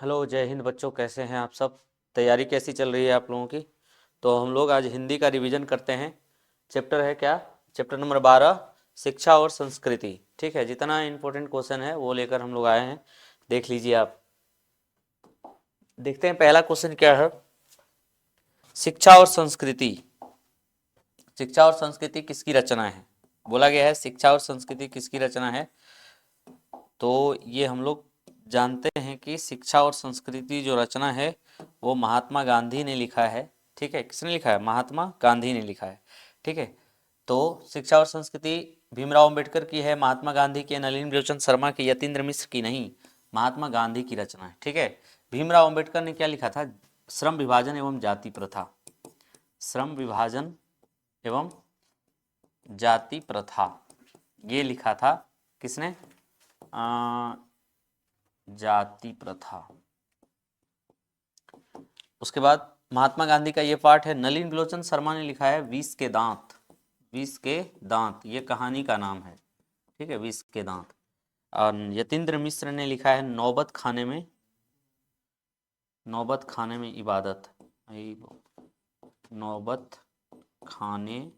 Hello, जय हिंद बच्चों। कैसे हैं आप सब? तैयारी कैसी चल रही है आप लोगों की? तो हम लोग आज हिंदी का रिवीजन करते हैं। चैप्टर है क्या? चैप्टर नंबर 12, शिक्षा और संस्कृति। ठीक है, जितना इम्पोर्टेंट क्वेश्चन है वो लेकर हम लोग आए हैं। देख लीजिए आप। देखते हैं पहला क्वेश्चन क्या है। शिक्षा और संस्कृति। शिक्षा और संस्कृति किसकी रचना है? बोला गया है शिक्षा और संस्कृति किसकी रचना है। तो ये हम लोग जानते हैं कि शिक्षा और संस्कृति जो रचना है वो महात्मा गांधी ने लिखा है। ठीक है, किसने लिखा है? महात्मा गांधी ने लिखा है। ठीक है, तो शिक्षा और संस्कृति भीमराव अंबेडकर की है, महात्मा गांधी की, नलिनी लोचन शर्मा की, यतीन्द्र मिश्र की नहीं, महात्मा गांधी की रचना है। ठीक है, भीमराव अंबेडकर ने क्या लिखा था? श्रम विभाजन एवं जाति प्रथा। श्रम विभाजन एवं जाति प्रथा ये लिखा था। किसने? जाति प्रथा। उसके बाद महात्मा गांधी का ये पार्ट है। नलिनी लोचन शर्मा ने लिखा है विष के दांत। विष के दांत ये कहानी का नाम है। ठीक है, विष के दांत। और यतीन्द्र मिश्र ने लिखा है नौबत खाने में, नौबत खाने में इबादत। नौबत खाने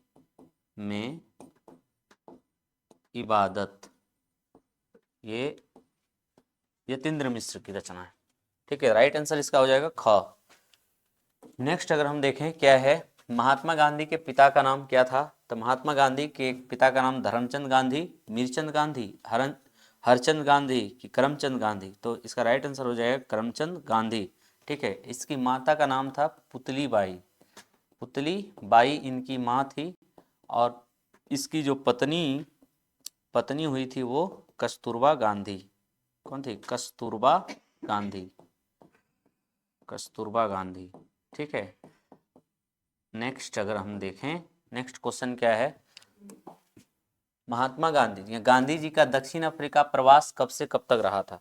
में इबादत ये यतीन्द्र मिश्र की रचना है। ठीक है, राइट आंसर इसका हो जाएगा ख। नेक्स्ट अगर हम देखें क्या है, महात्मा गांधी के पिता का नाम क्या था? तो महात्मा गांधी के पिता का नाम धर्मचंद गांधी, मीरचंद गांधी, हरचंद गांधी कि करमचंद गांधी। तो इसका राइट आंसर हो जाएगा करमचंद गांधी। ठीक है, इसकी माता का नाम था पुतली बाई। पुतली बाई इनकी माँ थी। और इसकी जो पत्नी हुई थी वो कस्तूरबा गांधी। कौन थी? कस्तूरबा गांधी। कस्तूरबा गांधी। ठीक है, नेक्स्ट अगर हम देखें, नेक्स्ट क्वेश्चन क्या है। महात्मा गांधी गांधी जी का दक्षिण अफ्रीका प्रवास कब से कब तक रहा था?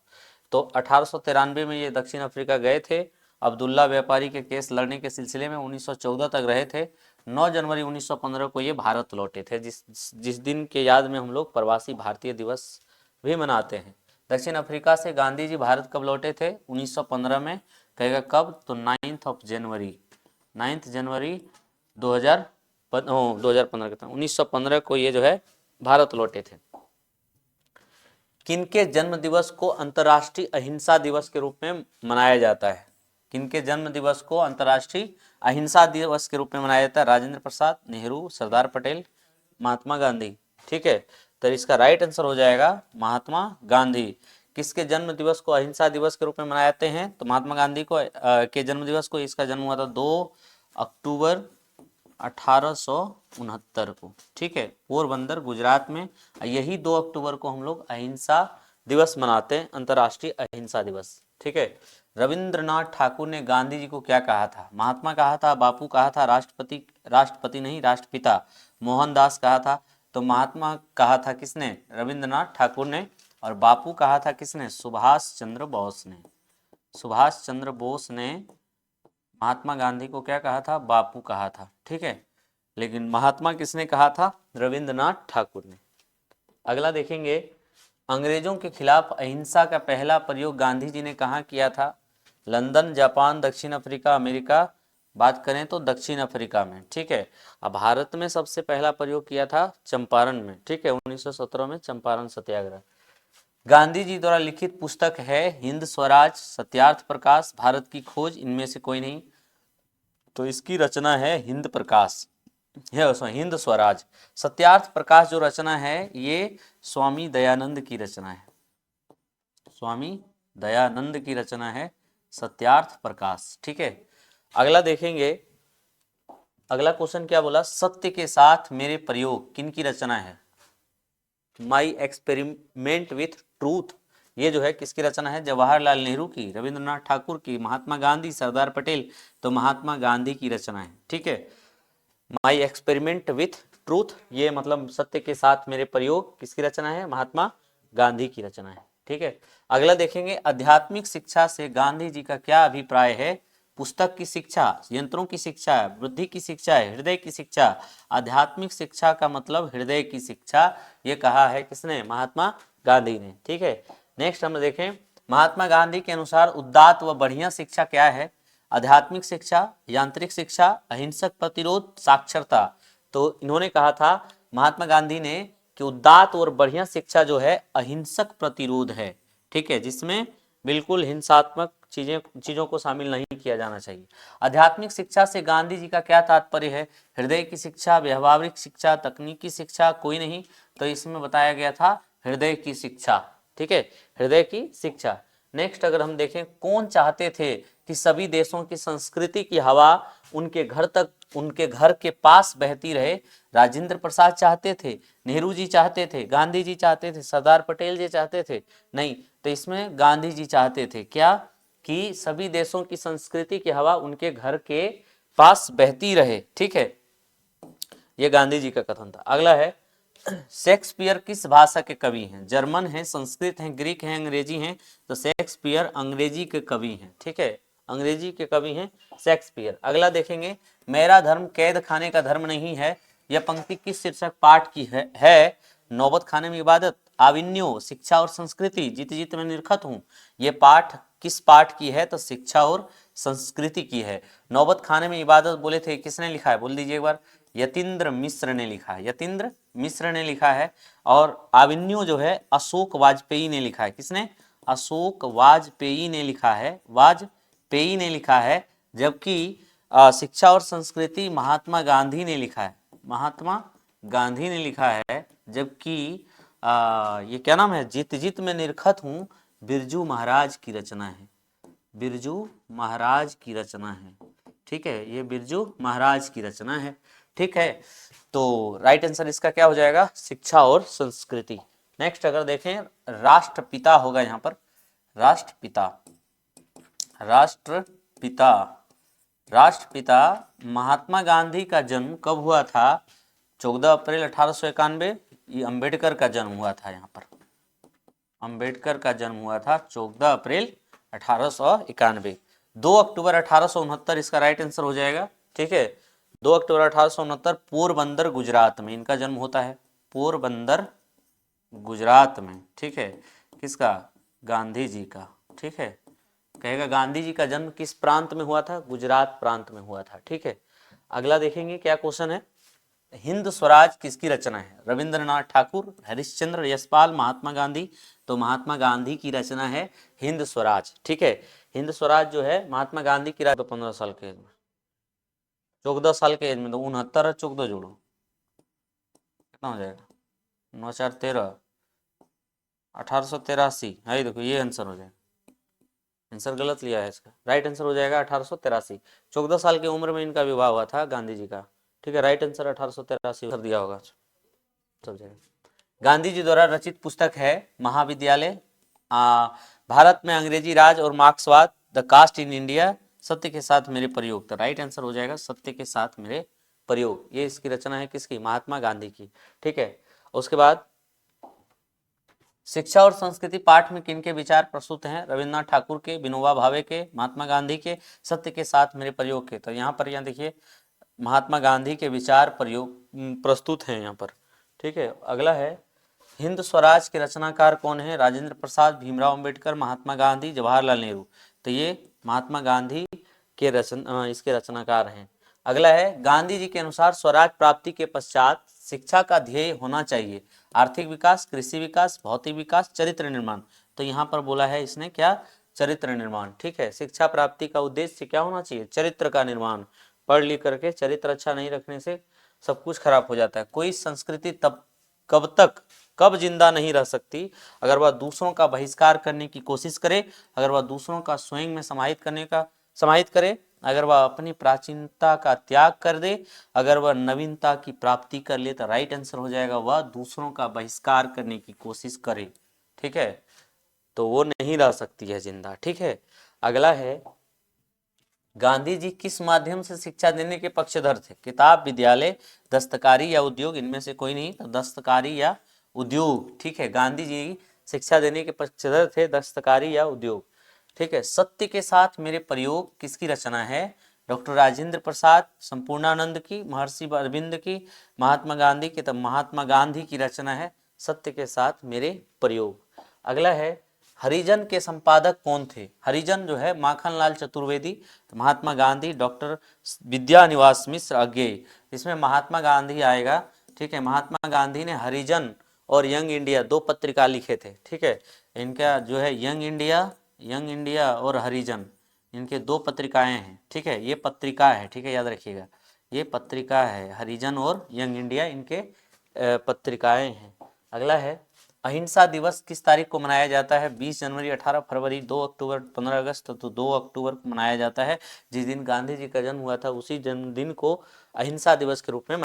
तो 1893 में ये दक्षिण अफ्रीका गए थे। अब्दुल्ला व्यापारी के केस लड़ने के सिलसिले में 1914 तक रहे थे। 9 जनवरी 1915 को ये भारत लौटे थे, जिस दिन के याद में हम लोग प्रवासी भारतीय दिवस भी मनाते हैं। दक्षिण अफ्रीका से गांधी जी भारत कब लौटे थे? 1915 में। कहेगा कब? तो 9 जनवरी 2015 के 1915 को ये जो है भारत लौटे थे। किनके जन्म दिवस को अंतर्राष्ट्रीय अहिंसा दिवस के रूप में मनाया जाता है? किनके जन्म दिवस को अंतर्राष्ट्रीय अहिंसा दिवस के रूप में मनाया जाता है? राजेंद्र प्रसाद, नेहरू, सरदार पटेल, महात्मा गांधी। ठीक है, तो इसका राइट आंसर हो जाएगा महात्मा गांधी। किसके जन्म दिवस को अहिंसा दिवस के रूप में मनाए जाते हैं? तो महात्मा गांधी को के जन्म दिवस को। इसका जन्म हुआ था 2 अक्टूबर 1869 को। ठीक है, पोरबंदर गुजरात में। यही 2 अक्टूबर को हम लोग अहिंसा दिवस मनाते हैं, अंतर्राष्ट्रीय अहिंसा दिवस। ठीक है, रविंद्रनाथ ठाकुर ने गांधी जी को क्या कहा था? महात्मा कहा था, बापू कहा था, राष्ट्रपति नहीं राष्ट्रपिता मोहनदास कहा था। तो महात्मा कहा था किसने? रविंद्रनाथ ठाकुर ने। और बापू कहा था किसने? सुभाष चंद्र बोस ने। सुभाष चंद्र बोस ने महात्मा गांधी को क्या कहा था? बापू कहा था। ठीक है, लेकिन महात्मा किसने कहा था? रविंद्रनाथ ठाकुर ने। अगला देखेंगे, अंग्रेजों के खिलाफ अहिंसा का पहला प्रयोग गांधी जी ने कहाँ किया था? लंदन, जापान, दक्षिण अफ्रीका, अमेरिका। बात करें तो दक्षिण अफ्रीका में। ठीक है, अब भारत में सबसे पहला प्रयोग किया था चंपारण में। ठीक है, 1917 में चंपारण सत्याग्रह। गांधी जी द्वारा लिखित पुस्तक है हिंद स्वराज, सत्यार्थ प्रकाश, भारत की खोज, इनमें से कोई नहीं। तो इसकी रचना है हिंद प्रकाश, हिंद स्वराज। सत्यार्थ प्रकाश जो रचना है ये स्वामी दयानंद की रचना है। स्वामी दयानंद की रचना है सत्यार्थ प्रकाश। ठीक है, अगला देखेंगे। अगला क्वेश्चन क्या बोला? सत्य के साथ मेरे प्रयोग किन की रचना है? माई एक्सपेरिमेंट विथ ट्रूथ ये जो है किसकी रचना है? जवाहरलाल नेहरू की, रविंद्रनाथ ठाकुर की, महात्मा गांधी, सरदार पटेल। तो महात्मा गांधी की रचना है। ठीक है, माई एक्सपेरिमेंट विथ ट्रूथ ये मतलब सत्य के साथ मेरे प्रयोग किसकी रचना है? महात्मा गांधी की रचना है। ठीक है, अगला देखेंगे, आध्यात्मिक शिक्षा से गांधी जी का क्या अभिप्राय है? पुस्तक की शिक्षा, यंत्रों की शिक्षा, बुद्धि की शिक्षा, हृदय की शिक्षा। आध्यात्मिक शिक्षा का मतलब हृदय की शिक्षा, ये कहा है किसने? महात्मा गांधी ने। ठीक है, नेक्स्ट हम देखें, महात्मा गांधी के अनुसार उदात्त व बढ़िया शिक्षा क्या है? आध्यात्मिक शिक्षा, यांत्रिक शिक्षा, अहिंसक प्रतिरोध, साक्षरता। तो इन्होंने कहा था महात्मा गांधी ने कि उदात्त और बढ़िया शिक्षा जो है अहिंसक प्रतिरोध है, ठीक है, जिसमें बिल्कुल हिंसात्मक चीजों को शामिल नहीं किया जाना चाहिए। आध्यात्मिक शिक्षा से गांधी जी का क्या तात्पर्य है? हृदय की शिक्षा, व्यवहारिक शिक्षा, तकनीकी शिक्षा, कोई नहीं, तो इसमें बताया गया था हृदय की शिक्षा, ठीक है, हृदय की शिक्षा। नेक्स्ट अगर हम देखें, कौन चाहते थे कि सभी देशों की संस्कृति की हवा उनके घर तक, उनके घर के पास बहती रहे? राजेंद्र प्रसाद चाहते थे, नेहरू जी चाहते थे, गांधी जी चाहते थे, सरदार पटेल जी चाहते थे? नहीं, तो इसमें गांधी जी चाहते थे क्या? कि सभी देशों की संस्कृति की हवा उनके घर के पास बहती रहे, ठीक है, यह गांधी जी का कथन था। अगला है, शेक्सपियर किस भाषा के कवि हैं? जर्मन है, संस्कृत है, ग्रीक है, अंग्रेजी है? तो शेक्सपियर अंग्रेजी के कवि हैं, ठीक है, अंग्रेजी के कवि हैं शेक्सपियर। अगला देखेंगे, मेरा धर्म कैद खाने का धर्म नहीं है, यह पंक्ति किस शीर्षक पाठ की है? नौबत खाने में इबादत, आविन्यो, शिक्षा और संस्कृति, जीत जीत में निरखत हूँ। ये पाठ किस पाठ की है? तो शिक्षा और संस्कृति की है। नौबत खाने में इबादत बोले थे, किसने लिखा है? बोल दीजिए एक बार। यतीन्द्र मिश्र ने लिखा है, यतीन्द्र मिश्र ने लिखा है। और आविन्यो जो है अशोक वाजपेयी ने लिखा है। किसने? अशोक वाजपेयी ने लिखा है, वाजपेयी ने लिखा है। जबकि शिक्षा और संस्कृति महात्मा गांधी ने लिखा है, महात्मा गांधी ने लिखा है। जबकि ये क्या नाम है, जीत जीत में निरखत हूँ, बिरजू महाराज की रचना है, बिरजू महाराज की रचना है, ठीक है, ये बिरजू महाराज की रचना है, ठीक है। तो राइट आंसर इसका क्या हो जाएगा? शिक्षा और संस्कृति। नेक्स्ट अगर देखें, राष्ट्रपिता होगा यहाँ पर, राष्ट्रपिता, राष्ट्रपिता, राष्ट्रपिता महात्मा गांधी का जन्म कब हुआ था? 14 अप्रैल 1891। ये अंबेडकर का जन्म हुआ था, यहाँ पर अंबेडकर का जन्म हुआ था 14 अप्रैल 1891। 2 अक्टूबर 1869 इसका राइट आंसर हो जाएगा, ठीक है। 2 अक्टूबर 1869 पोरबंदर गुजरात में इनका जन्म होता है, पोरबंदर गुजरात में, ठीक है। किसका? गांधी जी का, ठीक है। कहेगा गांधी जी का जन्म किस प्रांत में हुआ था? गुजरात प्रांत में हुआ था, ठीक है। अगला देखेंगे क्या क्वेश्चन है, हिंद स्वराज किसकी रचना है? रविंद्रनाथ ठाकुर, हरिश्चंद्र, यशपाल, महात्मा गांधी? तो महात्मा गांधी की रचना है हिंद स्वराज, ठीक है। हिंद स्वराज जो है महात्मा गांधी की रचना। 15 साल के एज में, 14 साल के एज में, तो 69 14 जोड़ो कितना हो जाएगा? 9 4 13, 1883 है। देखो ये आंसर हो जाएगा, आंसर गलत लिया है इसका, राइट आंसर हो जाएगा 1883। 14 साल की उम्र में इनका विवाह हुआ था गांधी जी का, ठीक है। राइट आंसर 1883 कर दिया होगा सब जगह। गांधी जी द्वारा रचित पुस्तक है महाविद्यालय, भारत में अंग्रेजी राज और मार्क्सवाद, द कास्ट इन इंडिया, सत्य के साथ मेरे प्रयोग। तो राइट आंसर हो जाएगा सत्य के साथ मेरे प्रयोग। ये इसकी रचना है किसकी? महात्मा गांधी की, ठीक है। उसके बाद शिक्षा और संस्कृति पाठ में किनके विचार प्रस्तुत हैं? रविन्द्रनाथ ठाकुर के, विनोबा भावे के, महात्मा गांधी के, सत्य के साथ मेरे प्रयोग के। तो यहाँ पर यहाँ देखिए महात्मा गांधी के विचार प्रयोग प्रस्तुत हैं यहाँ पर, ठीक है। अगला है, हिंद स्वराज के रचनाकार कौन है? राजेंद्र प्रसाद, भीमराव अंबेडकर, महात्मा गांधी, जवाहरलाल नेहरू? तो ये महात्मा गांधी के इसके रचनाकार हैं। अगला है, गांधी जी के अनुसार स्वराज प्राप्ति के पश्चात शिक्षा का ध्येय होना चाहिए, आर्थिक विकास, कृषि विकास, भौतिक विकास, चरित्र निर्माण? तो यहाँ पर बोला है इसने क्या? चरित्र निर्माण, ठीक है। शिक्षा प्राप्ति का उद्देश्य क्या होना चाहिए? चरित्र का निर्माण। पढ़ लिख करके चरित्र अच्छा नहीं रखने से सब कुछ खराब हो जाता है। कोई संस्कृति तब कब जिंदा नहीं रह सकती? अगर वह दूसरों का बहिष्कार करने की कोशिश करे, अगर वह दूसरों का स्वयं में समाहित करे, अगर वह अपनी प्राचीनता का त्याग कर दे, अगर वह नवीनता की प्राप्ति कर ले। तो राइट आंसर हो जाएगा वह दूसरों का बहिष्कार करने की कोशिश करे, ठीक है, तो वो नहीं रह सकती है जिंदा, ठीक है। अगला है, गांधी जी किस माध्यम से शिक्षा देने के पक्षधर थे? किताब, विद्यालय, दस्तकारी या उद्योग? इनमें से कोई नहीं, तो दस्तकारी या उद्योग, ठीक है। गांधी जी शिक्षा देने के पक्षधर थे, दस्तकारी या उद्योग, ठीक है। सत्य के साथ मेरे प्रयोग किसकी रचना है? डॉक्टर राजेंद्र प्रसाद, संपूर्णानंद की, महर्षि अरविंद की, महात्मा गांधी की? तो महात्मा गांधी की रचना है सत्य के साथ मेरे प्रयोग। अगला है, हरिजन के संपादक कौन थे? हरिजन जो है माखनलाल चतुर्वेदी, महात्मा गांधी, डॉक्टर विद्यानिवास मिश्र अज्ञेय। इसमें महात्मा गांधी आएगा। ठीक है, महात्मा गांधी ने हरिजन और यंग इंडिया दो पत्रिका लिखे थे। ठीक है, इनका जो है यंग इंडिया और हरिजन, इनके दो पत्रिकाएं हैं। ठीक है, ये पत्रिका है। ठीक है, याद रखिएगा, ये पत्रिका है, हरिजन और यंग इंडिया इनके पत्रिकाएं हैं। अगला है अहिंसा दिवस किस तारीख को मनाया जाता है? 20 जनवरी, 18 फरवरी, 2 अक्टूबर, 15 अगस्त। तो 2 अक्टूबर को मनाया जाता है। जिस दिन गांधी जी का जन्म हुआ था उसी जन्मदिन को अहिंसा दिवस के रूप में